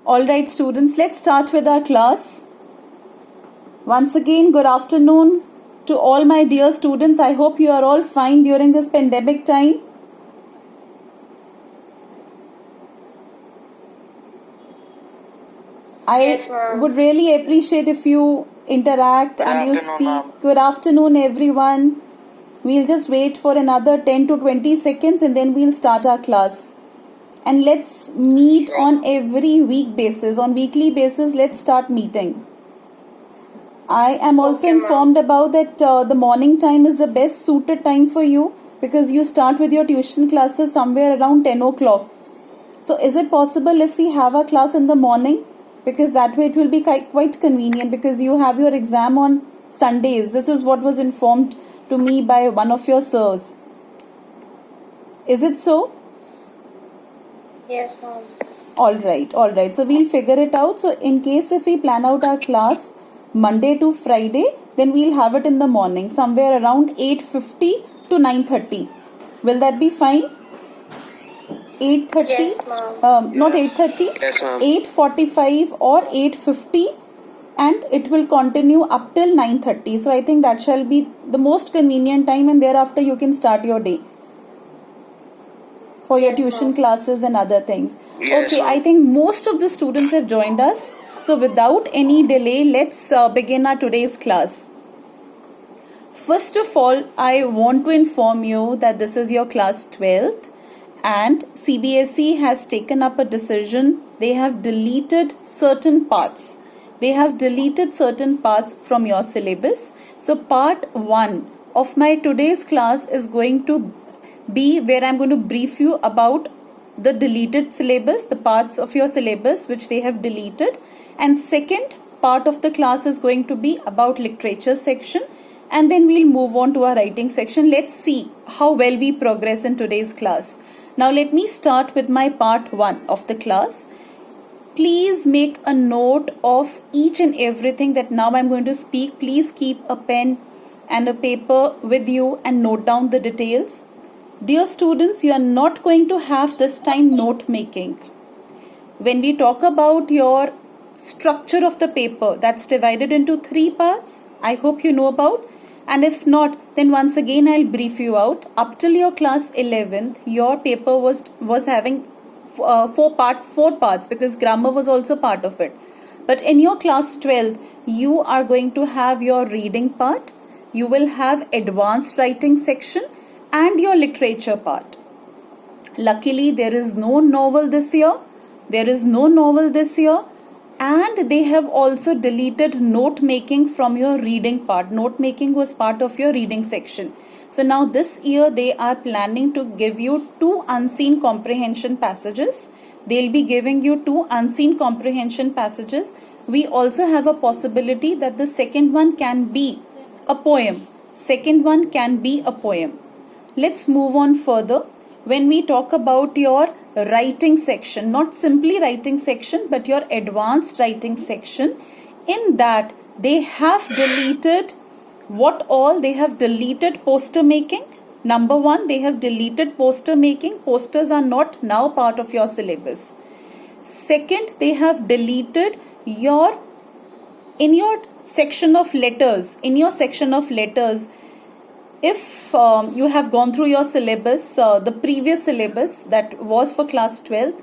Alright students, let's start with our class. Once again, good afternoon to all my dear students. I hope you are all fine during this pandemic time. Yes, I would really appreciate if you interact and you speak. Ma'am. Good afternoon everyone. We'll just wait for another 10 to 20 seconds and then we'll start our class. And let's meet on every week basis. On weekly basis, let's start meeting. I am also Okay, ma'am. informed about that the morning time is the best suited time for you because you start with your tuition classes somewhere around 10 o'clock. So is it possible if we have a class in the morning? Because that way it will be quite convenient because you have your exam on Sundays. This is what was informed to me by one of your sirs. Is it so? Yes, ma'am. Alright. So we'll figure it out. So in case if we plan out our class Monday to Friday, then we'll have it in the morning, somewhere around 8:50 to 9:30. Will that be fine? 8:30? Yes, ma'am. Not 8:30. Yes, ma'am. 8:45 or 8:50, and it will continue up till 9:30. So I think that shall be the most convenient time, and thereafter you can start your day for your Yes, tuition ma'am. classes and other things. Yes, Okay, ma'am. I think most of the students have joined us. So without any delay, let's begin our today's class. First of all, I want to inform you that this is your class 12th and CBSE has taken up a decision. They have deleted certain parts. They have deleted certain parts from your syllabus. So part 1 of my today's class is going to be where I'm going to brief you about the deleted syllabus, the parts of your syllabus which they have deleted. And second part of the class is going to be about literature section, and then we'll move on to our writing section. Let's see how well we progress in today's class. Now let me start with my part 1 of the class. Please make a note of each and everything that now I'm going to speak. Please keep a pen and a paper with you and note down the details. Dear students, you are not going to have this time note making. When we talk about your structure of the paper, that's divided into 3 parts. I hope you know about. And if not, then once again I'll brief you out. Up till your class 11th, your paper was having 4 parts because grammar was also part of it. But in your class 12th, you are going to have your reading part. You will have advanced writing section and your literature part. Luckily, there is no novel this year. And they have also deleted note making from your reading part. Note making was part of your reading section. So now this year they are planning to give you 2 unseen comprehension passages. They'll be giving you 2 unseen comprehension passages. We also have a possibility that the second one can be a poem. Let's move on further. When we talk about your writing section, not simply writing section, but your advanced writing section, in that they have deleted what all? They have deleted poster making. Number 1, they have deleted poster making. Posters are not now part of your syllabus. Second, they have deleted in your section of letters, if you have gone through your syllabus, the previous syllabus that was for class 12,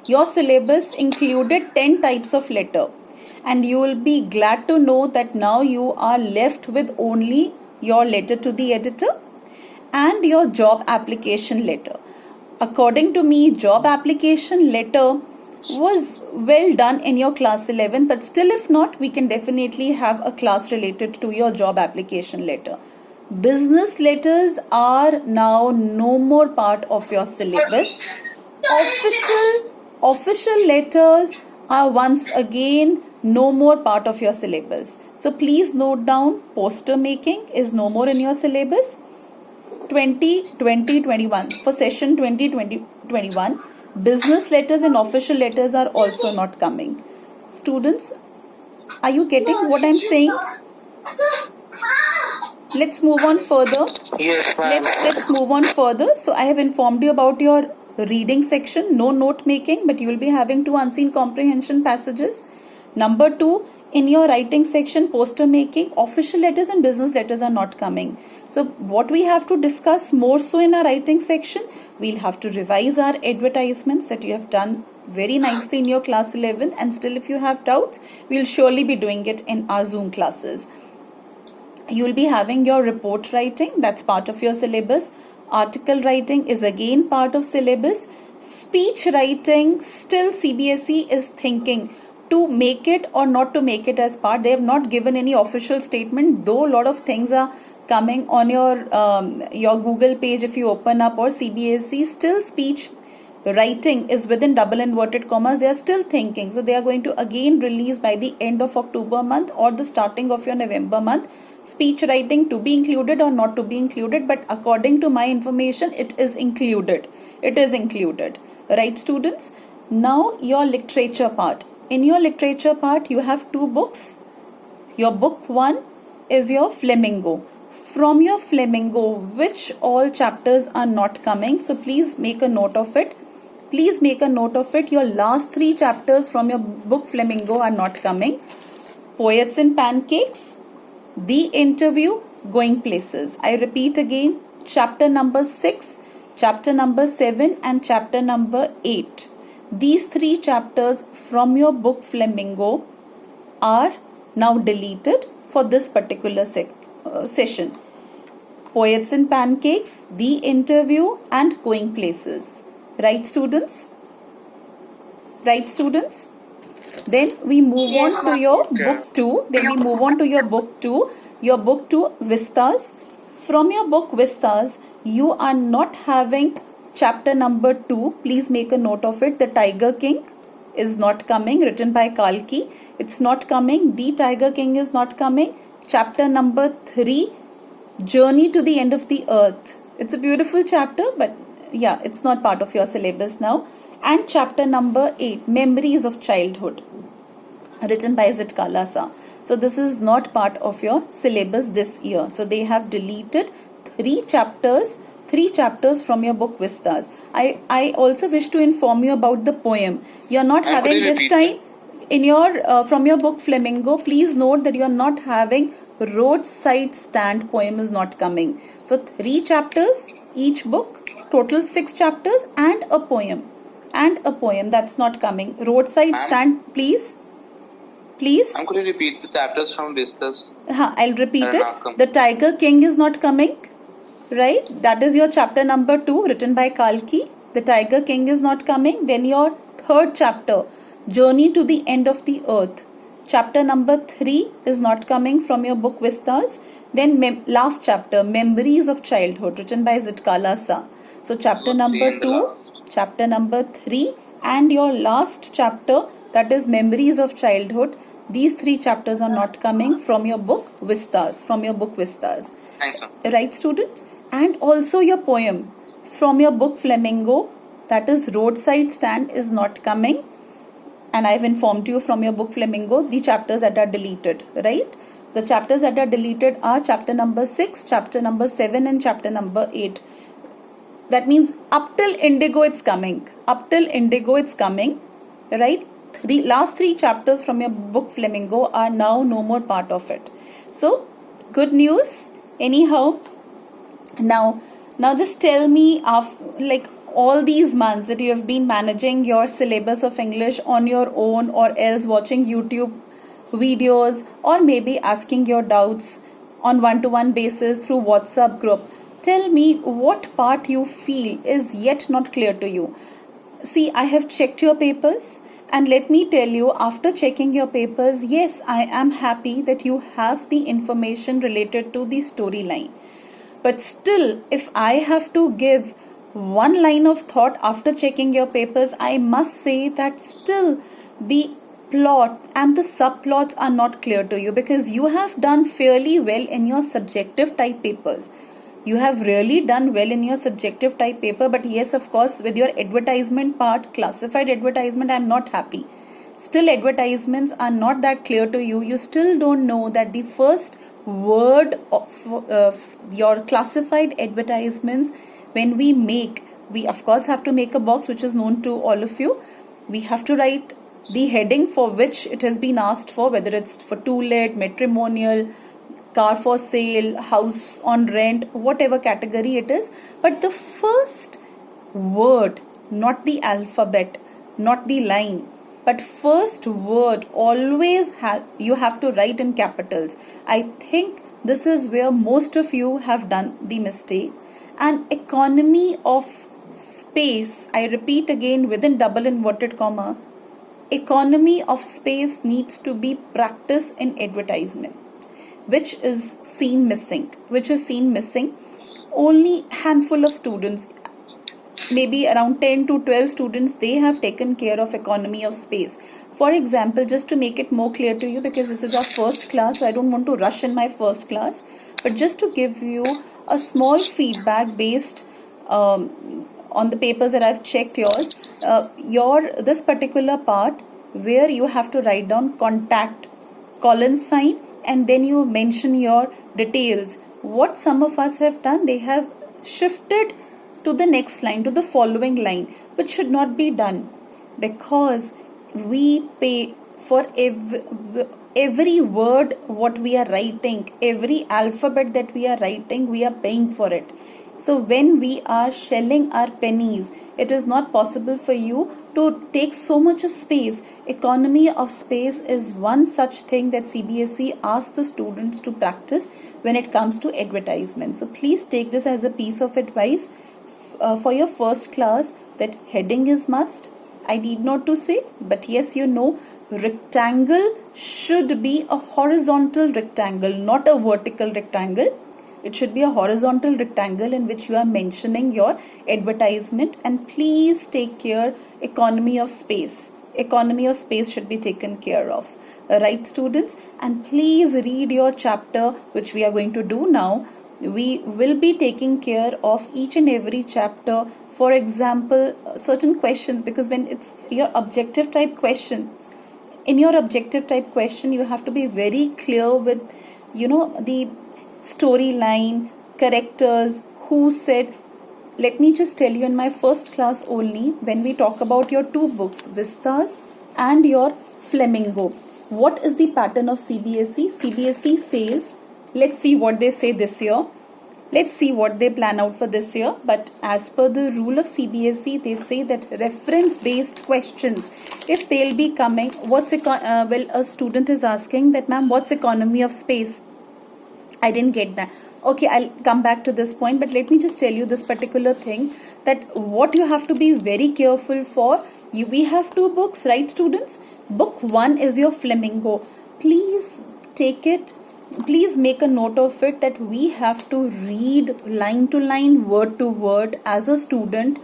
your syllabus included 10 types of letter, and you will be glad to know that now you are left with only your letter to the editor and your job application letter. According to me, job application letter was well done in your class 11, but still if not, we can definitely have a class related to your job application letter. Business letters are now no more part of your syllabus. Official letters are once again no more part of your syllabus. So please note down, poster making is no more in your syllabus. 2021 for session 2020-21, business letters and official letters are also not coming. Students, are you getting what I'm saying? Let's move on further. Yes, ma'am. Let's move on further. So I have informed you about your reading section, no note making, but you will be having 2 unseen comprehension passages. Number 2, in your writing section, poster making, official letters and business letters are not coming. So what we have to discuss more so in our writing section, we'll have to revise our advertisements that you have done very nicely in your class 11, and still if you have doubts, we'll surely be doing it in our Zoom classes. You will be having your report writing, that's part of your syllabus. Article writing is again part of syllabus. Speech writing, still CBSE is thinking to make it or not to make it as part. They have not given any official statement, though a lot of things are coming on your Google page if you open up, or CBSE, still speech writing is within double inverted commas. They are still thinking, so they are going to again release by the end of October month or the starting of your November month, speech writing to be included or not to be included. But according to my information, it is included. It is included, right students? Now your literature part. In your literature part, you have 2 books. Your book 1 is your Flamingo. From your Flamingo, which all chapters are not coming? So please make a note of it. Please make a note of it. Your last 3 chapters from your book Flamingo are not coming. Poets and Pancakes, The Interview, Going Places. I repeat again, chapter number 6, chapter number 7 and chapter number 8. These 3 chapters from your book Flamingo are now deleted for this particular session. Poets and Pancakes, The Interview and Going Places. Right students? Right students? Then we move on to your book 2. Then we move on to your book 2. Your book 2, Vistas. From your book Vistas, you are not having chapter number 2. Please make a note of it. The Tiger King is not coming, written by Kalki. It's not coming. The Tiger King is not coming. Chapter number 3, Journey to the End of the Earth. It's a beautiful chapter, but yeah, it's not part of your syllabus now. And chapter number 8, Memories of Childhood, written by Zitkala Sa. So this is not part of your syllabus this year. So they have deleted 3 chapters from your book Vistas. I also wish to inform you about the poem. You are not having this time in your from your book Flamingo. Please note that you are not having Roadside Stand poem is not coming. So 3 chapters each book, total 6 chapters and a poem. That's not coming. Roadside Stand, please. I'm going to repeat the chapters from Vistas. I'll repeat it. The Tiger King is not coming. Right? That is your chapter number 2, written by Kalki. The Tiger King is not coming. Then your 3rd chapter, Journey to the End of the Earth. Chapter number 3 is not coming from your book Vistas. Then last chapter, Memories of Childhood, written by Zitkala Sa. So chapter number 2, chapter number 3 and your last chapter, that is Memories of Childhood. These 3 chapters are not coming from your book Vistas. Thanks, sir. Right students? And also your poem from your book Flamingo, that is Roadside Stand, is not coming. And I've informed you from your book Flamingo the chapters that are deleted, right? The chapters that are deleted are chapter number 6, chapter number 7 and chapter number 8. That means up till Indigo it's coming. Right? Last 3 chapters from your book Flamingo are now no more part of it. So, good news. Anyhow, now just tell me, like all these months that you have been managing your syllabus of English on your own, or else watching YouTube videos, or maybe asking your doubts on one-to-one basis through WhatsApp group. Tell me what part you feel is yet not clear to you. See, I have checked your papers, and let me tell you, after checking your papers, yes, I am happy that you have the information related to the storyline. But still, if I have to give one line of thought after checking your papers, I must say that still the plot and the subplots are not clear to you, because you have done fairly well in your subjective type papers. You have really done well in your subjective type paper, but yes, of course, with your advertisement part, classified advertisement, I am not happy. Still, advertisements are not that clear to you. You still don't know that the first word of your classified advertisements, when we make, We of course have to make a box which is known to all of you. We have to write the heading for which it has been asked for, whether it's for to-let, matrimonial, car for sale, house on rent, whatever category it is. But the first word, not the alphabet, not the line, but first word always you have to write in capitals. I think this is where most of you have done the mistake. And economy of space, I repeat again within double inverted comma, economy of space needs to be practiced in advertisement, which is seen missing. Only handful of students, maybe around 10 to 12 students, they have taken care of economy of space. For example, just to make it more clear to you, because this is our first class, so I don't want to rush in my first class, but just to give you a small feedback based on the papers that I've checked yours, this particular part where you have to write down contact, colon sign, and then you mention your details. What some of us have done, they have shifted to the next line, to the following line, which should not be done, because we pay for every word what we are writing, every alphabet that we are writing, we are paying for it. So when we are shelling our pennies, it is not possible for you to take so much of space. Economy of space is one such thing that CBSE asks the students to practice when it comes to advertisement. So please take this as a piece of advice for your first class, that heading is must. I need not to say, but yes, you know, rectangle should be a horizontal rectangle, not a vertical rectangle. It should be a horizontal rectangle in which you are mentioning your advertisement. And please take care, economy of space. Economy of space should be taken care of. Right, students? And please read your chapter, which we are going to do now. We will be taking care of each and every chapter. For example, certain questions, because when it's your objective type questions, in your objective type question, you have to be very clear with, the storyline, characters, who said. Let me just tell you, in my first class only, when we talk about your two books, Vistas and your Flamingo, what is the pattern of CBSE? CBSE says, let's see what they say this year. Let's see what they plan out for this year. But as per the rule of CBSE, they say that reference-based questions, if they'll be coming, a student is asking that, ma'am, what's economy of space? I didn't get that. Okay, I'll come back to this point, but let me just tell you this particular thing, that what you have to be very careful for. We have two books, right, students? Book 1 is your Flamingo. Please take it. Please make a note of it that we have to read line to line, word to word as a student,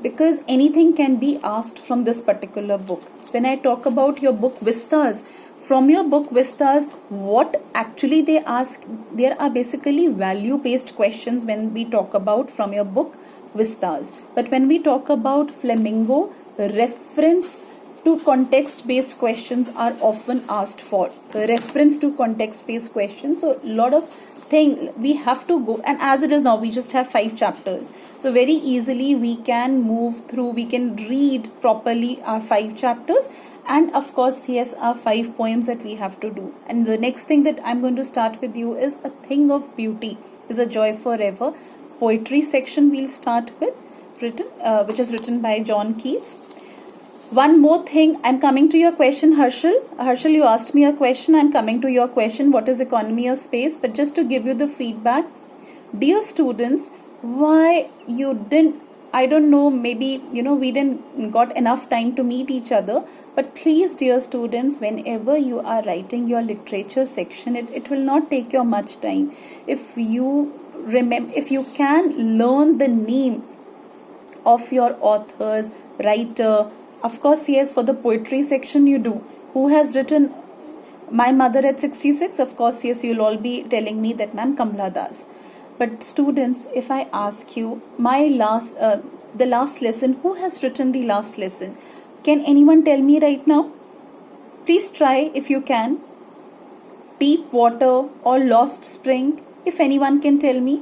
because anything can be asked from this particular book. When I talk about your book Vistas, from your book Vistas, what actually they ask, there are basically value-based questions when we talk about from your book Vistas. But when we talk about Flamingo, reference to context-based questions are often asked for. Reference to context-based questions. So a lot of thing we have to go, and as it is now, we just have 5 chapters. So very easily we can move through, we can read properly our 5 chapters. And of course, yes, our 5 poems that we have to do. And the next thing that I'm going to start with you is A Thing of Beauty is a Joy Forever. Poetry section we'll start with, which is written by John Keats. One more thing, I'm coming to your question, Harshal. Harshal, you asked me a question. I'm coming to your question, what is economy of space? But just to give you the feedback, dear students, why you didn't, I don't know, maybe, we didn't got enough time to meet each other. But please, dear students, whenever you are writing your literature section, it will not take you much time. If you remember, if you can learn the name of your authors, writer, of course, yes, for the poetry section you do. Who has written My Mother at 66? Of course, yes, you'll all be telling me that, ma'am, Kamla Das. But students, if I ask you, the last lesson, who has written the last lesson? Can anyone tell me right now? Please try if you can. Deep Water or Lost Spring, if anyone can tell me.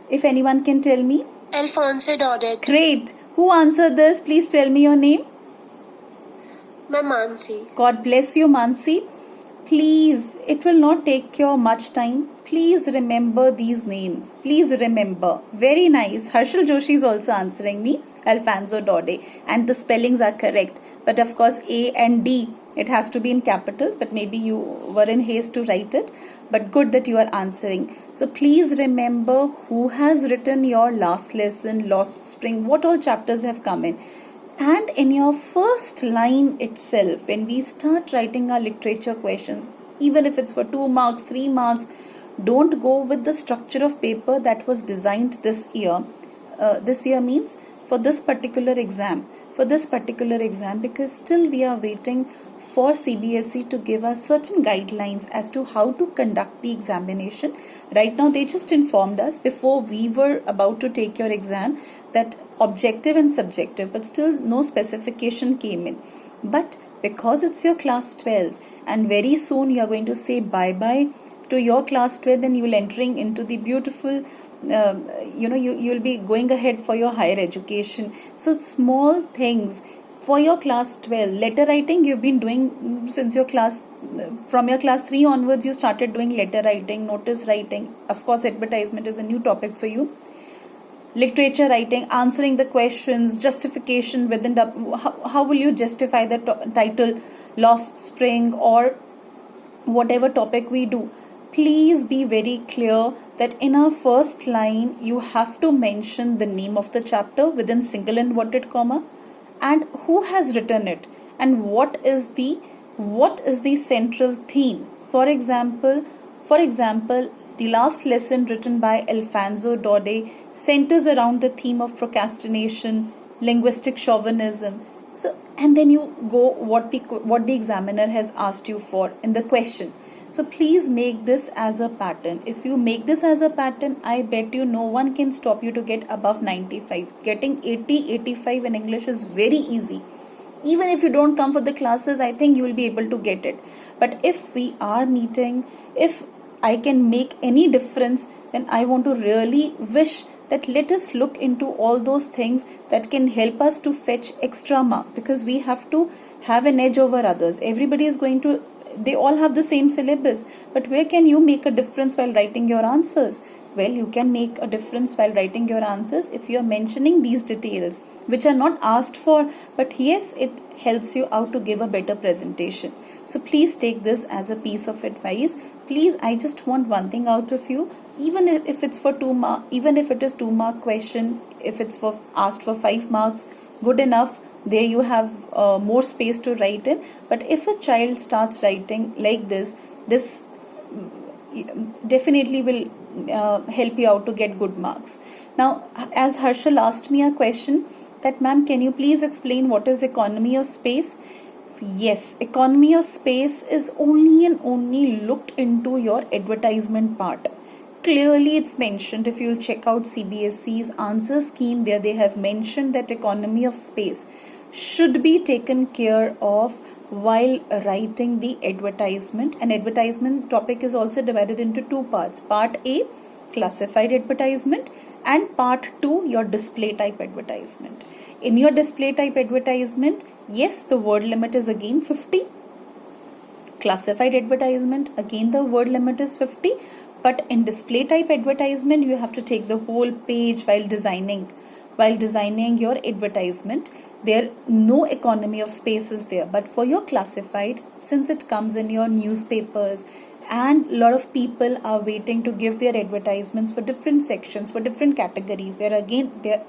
If anyone can tell me. Alfonso Daudet. Great. Who answered this? Please tell me your name. Ma'am Mansi. God bless you, Mansi. Please, it will not take you much time. Please remember these names. Please remember. Very nice. Harshal Joshi is also answering me. Alfonso Daudet. And the spellings are correct. But of course, A and D, it has to be in capitals. But maybe you were in haste to write it. But good that you are answering. So please remember who has written your last lesson, Lost Spring, what all chapters have come in. And in your first line itself, when we start writing our literature questions, even if it's for 2 marks, 3 marks, don't go with the structure of paper that was designed this year. This year means for this particular exam. Because still we are waiting for CBSE to give us certain guidelines as to how to conduct the examination. Right now they just informed us before we were about to take your exam that objective and subjective, but still no specification came in. But because it's your class 12 and very soon you are going to say bye-bye to your class 12, then you will entering into the beautiful you'll be going ahead for your higher education. So small things for your class 12. Letter writing you've been doing since your class, from your class 3 onwards you started doing letter writing, notice writing. Of course advertisement is a new topic for you. Literature writing, answering the questions, justification within the, how will you justify the title Lost Spring or whatever topic we do. Please be very clear that in our first line you have to mention the name of the chapter within single inverted comma and who has written it and what is the central theme. For example, the last lesson written by Alfonso Daudet centers around the theme of procrastination, linguistic chauvinism. So, and then you go what the examiner has asked you for in the question. So please make this as a pattern. If you make this as a pattern, I bet you no one can stop you to get above 95. Getting 80, 85 in English is very easy. Even if you don't come for the classes, I think you will be able to get it. But if we are meeting, if I can make any difference, then I want to really wish that let us look into all those things that can help us to fetch extra mark, because we have to have an edge over others. Everybody is going to, they all have the same syllabus, but where can you make a difference while writing your answers? Well, you can make a difference while writing your answers if you are mentioning these details which are not asked for, but yes, it helps you out to give a better presentation. So please take this as a piece of advice. Please, I just want one thing out of you. Even if it's for 2 mark, even if it is 2 mark question, if it's for asked for 5 marks, good enough. There you have more space to write in. But if a child starts writing like this definitely will help you out to get good marks. Now, as Harshal asked me a question that, ma'am, can you please explain what is economy of space? Yes, economy of space is only and only looked into your advertisement part. Clearly it's mentioned. If you'll check out CBSE's answer scheme, there they have mentioned that economy of space should be taken care of while writing the advertisement. An advertisement topic is also divided into 2 parts. Part A, classified advertisement, and part 2, your display type advertisement. In your display type advertisement, yes, the word limit is again 50. Classified advertisement, again the word limit is 50. But in display type advertisement, you have to take the whole page while designing your advertisement. There no economy of space is there. But for your classified, since it comes in your newspapers and a lot of people are waiting to give their advertisements for different sections, for different categories. There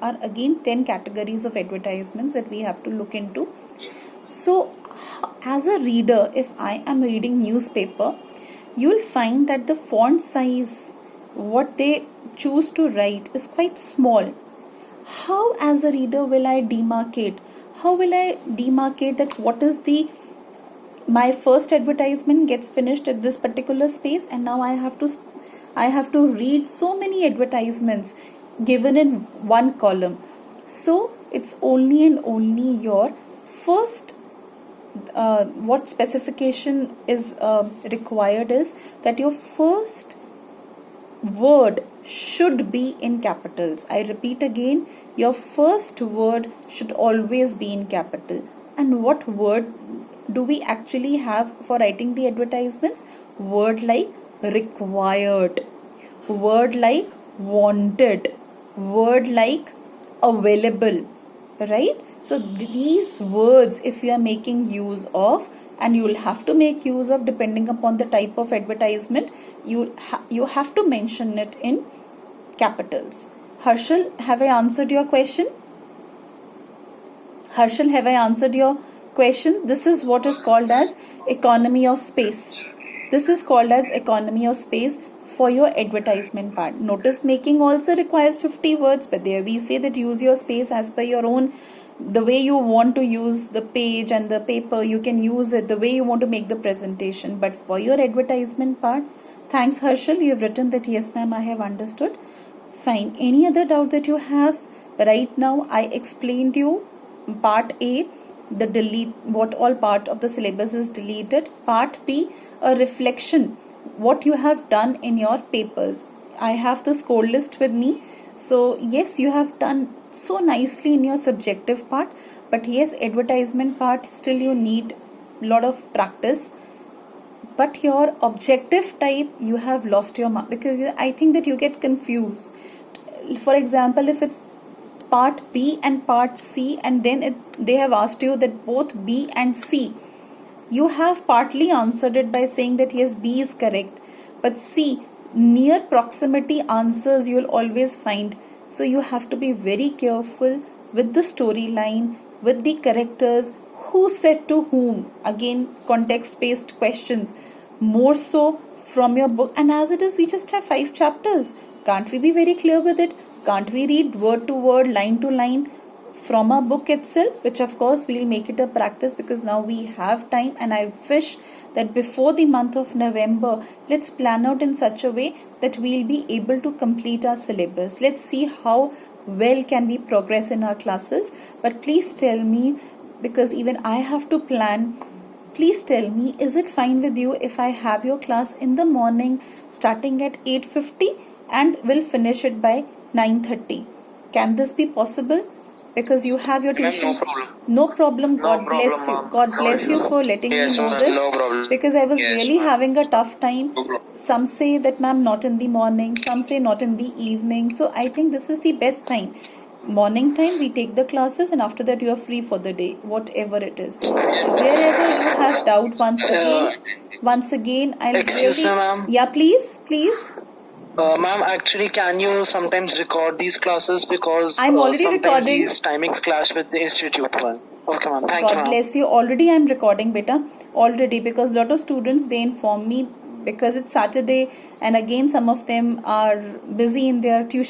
are again 10 categories of advertisements that we have to look into. So as a reader, if I am reading newspaper, you'll find that the font size, what they choose to write, is quite small. How as a reader will I demarcate? How will I demarcate that what is my first advertisement gets finished at this particular space, and now I have to read so many advertisements given in one column. So it's only and only your first what specification is required is that your first word should be in capitals. I repeat again, your first word should always be in capital. And what word do we actually have for writing the advertisements? Word like required, word like wanted, word like available, right? So these words, if you are making use of, and you will have to make use of depending upon the type of advertisement, you have to mention it in capitals. Harshal, have I answered your question? Harshal, have I answered your question? This is what is called as economy of space. This is called as economy of space for your advertisement part. Notice making also requires 50 words, but there we say that use your space as per your own, the way you want to use the page and the paper, you can use it the way you want to make the presentation. But for your advertisement part, thanks Harshal, you have written that yes ma'am, I have understood. Fine. Any other doubt that you have? Right now I explained you part A, the delete, what all part of the syllabus is deleted. Part B, a reflection, what you have done in your papers. I have the score list with me. So yes, you have done so nicely in your subjective part, but yes, advertisement part still you need a lot of practice. But your objective type, you have lost your mark, because I think that you get confused. For example, if it's part B and part C, and then they have asked you that both B and C, you have partly answered it by saying that yes, B is correct, but C, near proximity answers you will always find. So you have to be very careful with the storyline, with the characters, who said to whom, again context based questions, more so from your book. And as it is, we just have 5 chapters. Can't we be very clear with it? Can't we read word to word, line to line from our book itself? Which of course we'll make it a practice, because now we have time, and I wish that before the month of November, let's plan out in such a way that we'll be able to complete our syllabus. Let's see how well can we progress in our classes. But please tell me, because even I have to plan, please tell me, is it fine with you if I have your class in the morning starting at 8:50 and will finish it by 9:30? Can this be possible? Because you have your tuition. No problem. No problem. God No bless problem, you. ma'am. God bless you for letting Yes, me know ma'am. this. No problem. Because I was Yes, really ma'am. having a tough time. No problem. Some say that ma'am not in the morning, some say not in the evening. So I think this is the best time. Morning time we take the classes, and after that you are free for the day, whatever it is. Wherever you have doubt, once again I'll Excuse really, me, ma'am. yeah, please. Ma'am, actually, can you sometimes record these classes, because I'm already sometimes recording. these timings clash with the institute one. Okay, ma'am. Thank you, God ma'am. bless you. Already I'm recording, beta. Already, because lot of students, they inform me, because it's Saturday, and again some of them are busy in their tuition.